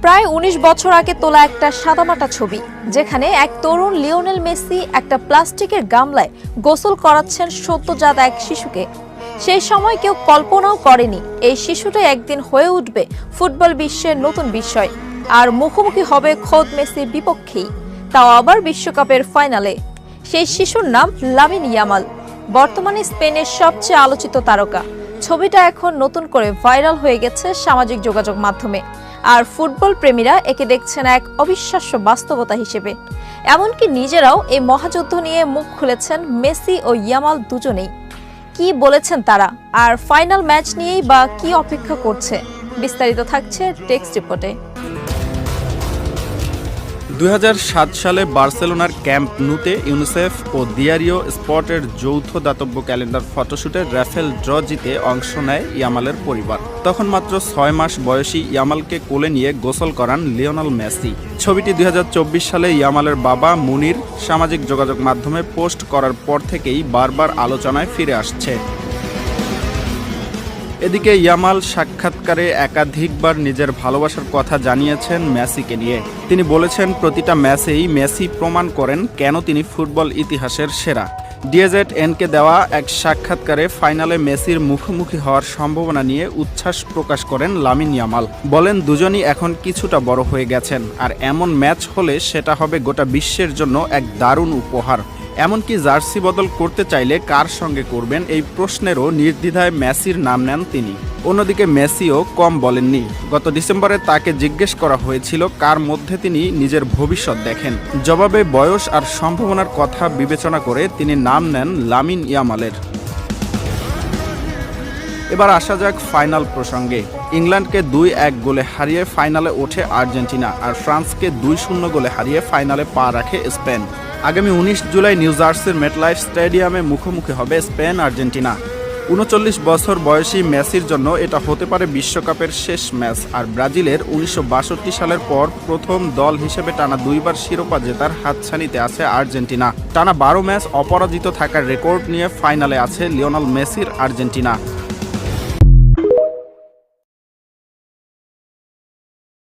প্রায় ১৯ বছর আগে তোলা একটা সাদামাটা ছবি, যেখানে এক তরুণ লিওনেল মেসি একটা প্লাস্টিকের গামলায় গোসল করাচ্ছেন সদ্যজাত এক শিশুকে। সেই সময় কেউ কল্পনাও করেনি এই শিশুটাই একদিন হয়ে উঠবে ফুটবল বিশ্বের নতুন বিস্ময়, আর মুখোমুখি হবে খোদ মেসির বিপক্ষেই, তাও আবার বিশ্বকাপের ফাইনালে। সেই শিশুর নাম লামিন ইয়ামাল, বর্তমানে স্পেনের সবচেয়ে আলোচিত তারকা। ছবিটা এখন নতুন করে ভাইরাল হয়ে গেছে সামাজিক যোগাযোগ মাধ্যমে, আর ফুটবল প্রেমীরা একে দেখছেন এক অবিশ্বাস্য বাস্তবতা হিসেবে। এমনকি নিজেরাও এই মহাযুদ্ধ নিয়ে মুখ খুলেছেন মেসি ও ইয়ামাল দুজনেই। কি বলেছেন তারা, আর ফাইনাল ম্যাচ নিয়েই বা কি অপেক্ষা করছে, বিস্তারিত থাকছে টেক্সট রিপোর্টে। ২০০৭ সালে বার্সেলোনার ক্যাম্প নুতে ইউনিসেফ ও দিয়ারিও স্পটের যৌথ দাতব্য ক্যালেন্ডার ফটোশুটে রাফেল ড্র জিতে অংশ নেয় ইয়ামালের পরিবার। তখন মাত্র ৬ মাস বয়সী ইয়ামালকে কোলে নিয়ে গোসল করান লিওনেল মেসি। ছবিটি ২০২৪ সালে ইয়ামালের বাবা মুনির সামাজিক যোগাযোগ মাধ্যমে পোস্ট করার পর থেকেই বারবার আলোচনায় ফিরে আসছে। এদিকে ইয়ামাল সাক্ষাৎকারে একাধিকবার নিজের ভালোবাসার কথা জানিয়েছেন মেসিকে নিয়ে। তিনি বলেছেন, প্রতিটা ম্যাচেই মেসি প্রমাণ করেন কেন তিনি ফুটবল ইতিহাসের সেরা। DZN-কে দেওয়া এক সাক্ষাৎকারে ফাইনালে মেসির মুখোমুখি হওয়ার সম্ভাবনা নিয়ে উচ্ছ্বাস প্রকাশ করেন লামিন ইয়ামাল। বলেন, দুজনই এখন কিছুটা বড় হয়ে গেছেন, আর এমন ম্যাচ হলে সেটা হবে গোটা বিশ্বের জন্য এক দারুণ উপহার। এমনকি জার্সি বদল করতে চাইলে কার সঙ্গে করবেন এই প্রশ্নেরও নির্দ্বিধায় মেসির নাম নেন তিনি। অন্যদিকে মেসিও কম বলেননি। গত ডিসেম্বরে তাকে জিজ্ঞেস করা হয়েছিল কার মধ্যে তিনি নিজের ভবিষ্যৎ দেখেন। জবাবে বয়স আর সম্ভাবনার কথা বিবেচনা করে তিনি নাম নেন লামিন ইয়ামালের। এবার আসা যাক ফাইনাল প্রসঙ্গে। ইংল্যান্ডকে ২-১ গোলে হারিয়ে ফাইনালে ওঠে আর্জেন্টিনা, আর ফ্রান্সকে ২-০ গোলে হারিয়ে ফাইনালে পা রাখে স্পেন। আগামী ১৯ জুলাই নিউ জার্সির মেটলাইফ স্টেডিয়ামে মুখোমুখি হবে স্পেন আর্জেন্টিনা। ৩৯ বছর বয়সী মেসির জন্য এটা হতে পারে বিশ্বকাপের শেষ ম্যাচ, আর ব্রাজিলের ১৯৬২ সালের পর প্রথম দল হিসেবে টানা ২বার শিরোপা জেতার হাতছানিতে আছে আর্জেন্টিনা। টানা ১২ ম্যাচ অপরাজিত থাকার রেকর্ড নিয়ে ফাইনালে আছে লিওনেল মেসির আর্জেন্টিনা।